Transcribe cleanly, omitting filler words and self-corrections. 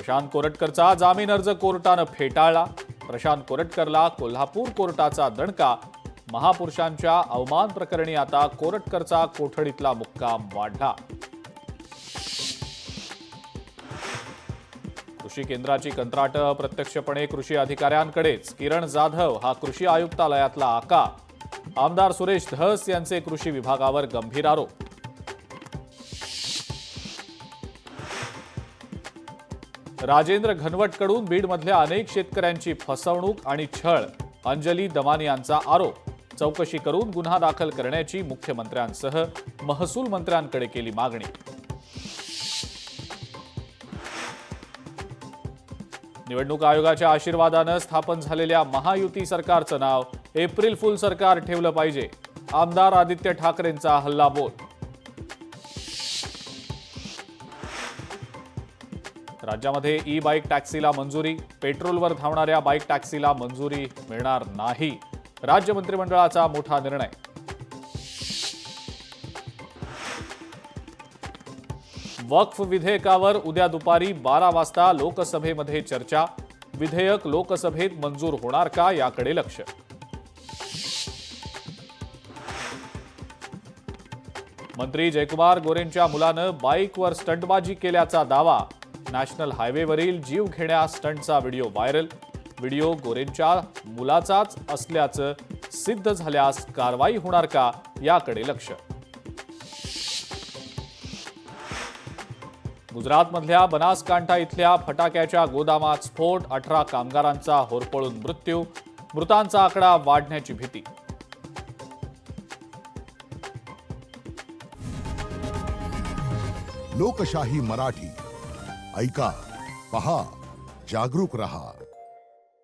प्रशांत कोरटकरचा जामीन अर्ज कोर्टानं फेटाळला। प्रशांत कोरटकरला कोल्हापूर कोर्टाचा दणका। महापुरुषांच्या अवमान प्रकरणी आता कोरटकरचा कोठडीतला मुक्काम वाढला। कृषी केंद्राची कंत्राटं प्रत्यक्षपणे कृषी अधिकाऱ्यांकडेच। किरण जाधव हा कृषी आयुक्तालयातला आका। आमदार सुरेश धस यांचे कृषी विभागावर गंभीर आरोप। राजेंद्र घनवटकडून बीडमधल्या अनेक शेतकऱ्यांची फसवणूक आणि छळ। अंजली दमानी यांचा आरोप। चौकशी करून गुन्हा दाखल करण्याची मुख्यमंत्र्यांसह महसूल मंत्र्यांकडे केली मागणी। निवडणूक आयोगाच्या आशीर्वादानं स्थापन झालेल्या महायुती सरकारचं नाव एप्रिल फुल सरकार ठेवलं पाहिजे। आमदार आदित्य ठाकरेंचा हल्लाबोल। राज्यामध्ये ई बाईक टॅक्सीला मंजुरी। पेट्रोलवर धावणाऱ्या बाईक टॅक्सीला मंजुरी मिळणार नाही। राज्य मंत्रिमंडळाचा मोठा निर्णय। वक्फ विधेयकावर उद्या दुपारी 12 वाजता लोकसभेमध्ये चर्चा। विधेयक लोकसभेत मंजूर होणार का याकडे लक्ष। मंत्री जयकुमार गोरेंच्या मुलानं बाईकवर स्टंटबाजी केल्याचा दावा। नॅशनल हायवेवरील जीव घेण्या स्टंटचा व्हिडिओ व्हायरल। व्हिडिओ गोरेंच्या मुलाचाच असल्याचं सिद्ध झाल्यास कारवाई होणार का याकडे लक्ष। गुजरातमधल्या बनासकांठा इथल्या फटाक्याच्या गोदामात स्फोट। 18 कामगारांचा होरपळून मृत्यू। मृतांचा आकडा वाढण्याची भीती। लोकशाही मराठी ऐका, पहा, जागरूक रहा।